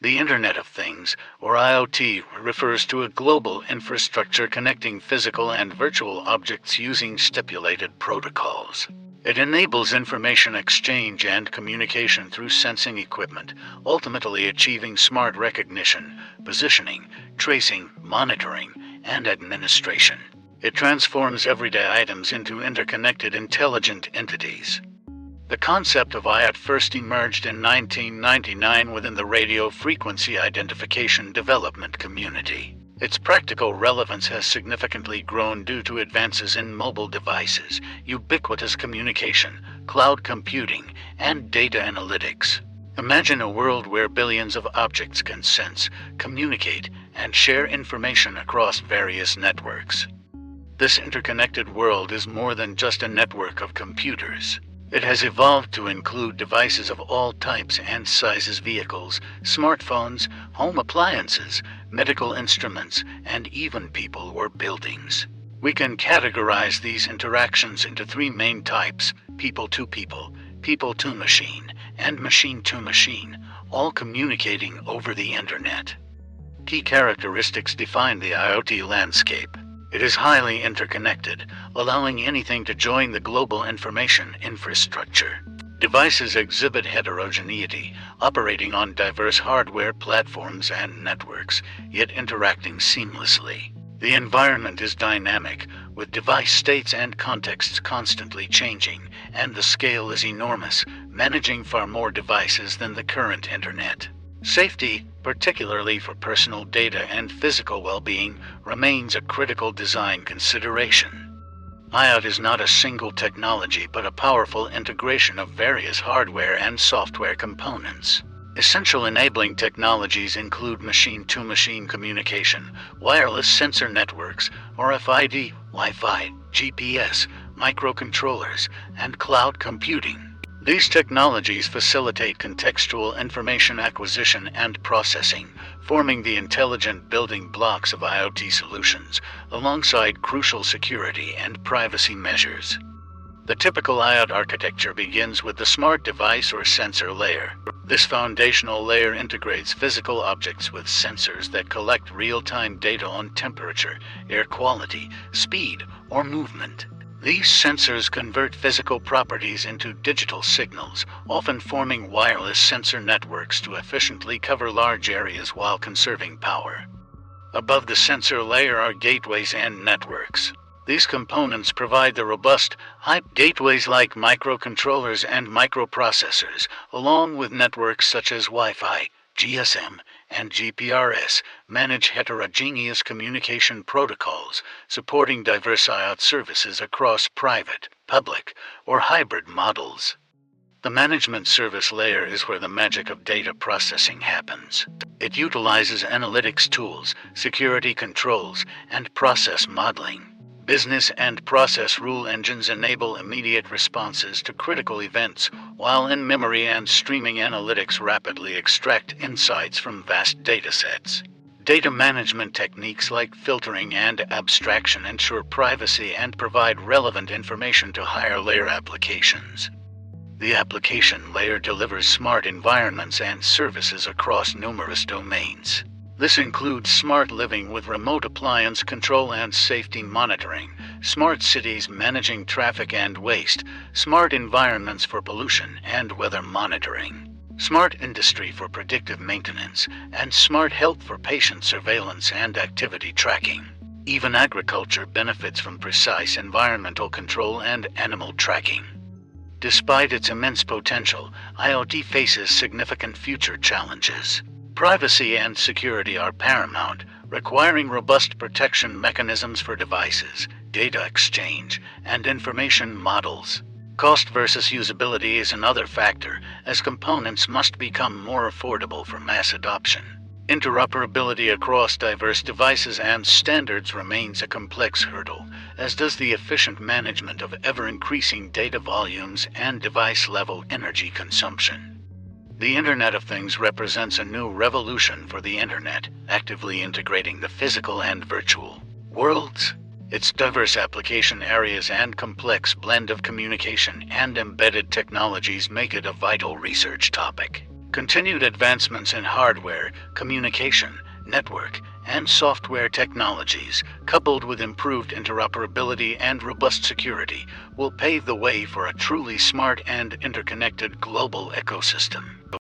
The Internet of Things, or IoT, refers to a global infrastructure connecting physical and virtual objects using stipulated protocols. It enables information exchange and communication through sensing equipment, ultimately achieving smart recognition, positioning, tracing, monitoring, and administration. It transforms everyday items into interconnected intelligent entities. The concept of IoT first emerged in 1999 within the radio frequency identification development community. Its practical relevance has significantly grown due to advances in mobile devices, ubiquitous communication, cloud computing, and data analytics. Imagine a world where billions of objects can sense, communicate, and share information across various networks. This interconnected world is more than just a network of computers. It has evolved to include devices of all types and sizes: vehicles, smartphones, home appliances, medical instruments, and even people or buildings. We can categorize these interactions into three main types: people to people, people to machine, and machine to machine, all communicating over the Internet. Key characteristics define the IoT landscape. It is highly interconnected, allowing anything to join the global information infrastructure. Devices exhibit heterogeneity, operating on diverse hardware platforms and networks, yet interacting seamlessly. The environment is dynamic, with device states and contexts constantly changing, and the scale is enormous, managing far more devices than the current Internet. Safety, particularly for personal data and physical well-being, remains a critical design consideration. IoT is not a single technology but a powerful integration of various hardware and software components. Essential enabling technologies include machine-to-machine communication, wireless sensor networks, RFID, Wi-Fi, GPS, microcontrollers, and cloud computing. These technologies facilitate contextual information acquisition and processing, forming the intelligent building blocks of IoT solutions, alongside crucial security and privacy measures. The typical IoT architecture begins with the smart device or sensor layer. This foundational layer integrates physical objects with sensors that collect real-time data on temperature, air quality, speed, or movement. These sensors convert physical properties into digital signals, often forming wireless sensor networks to efficiently cover large areas while conserving power. Above the sensor layer are gateways and networks. These components provide the robust, high gateways like microcontrollers and microprocessors, along with networks such as Wi-Fi, GSM, and GPRS, manage heterogeneous communication protocols, supporting diverse IoT services across private, public, or hybrid models. The management service layer is where the magic of data processing happens. It utilizes analytics tools, security controls, and process modeling. Business and process rule engines enable immediate responses to critical events, while in-memory and streaming analytics rapidly extract insights from vast datasets. Data management techniques like filtering and abstraction ensure privacy and provide relevant information to higher-layer applications. The application layer delivers smart environments and services across numerous domains. This includes smart living with remote appliance control and safety monitoring, smart cities managing traffic and waste, smart environments for pollution and weather monitoring, smart industry for predictive maintenance, and smart health for patient surveillance and activity tracking. Even agriculture benefits from precise environmental control and animal tracking. Despite its immense potential, IoT faces significant future challenges. Privacy and security are paramount, requiring robust protection mechanisms for devices, data exchange, and information models. Cost versus usability is another factor, as components must become more affordable for mass adoption. Interoperability across diverse devices and standards remains a complex hurdle, as does the efficient management of ever-increasing data volumes and device-level energy consumption. The Internet of Things represents a new revolution for the Internet, actively integrating the physical and virtual worlds. Its diverse application areas and complex blend of communication and embedded technologies make it a vital research topic. Continued advancements in hardware, communication, network, and software technologies, coupled with improved interoperability and robust security, will pave the way for a truly smart and interconnected global ecosystem.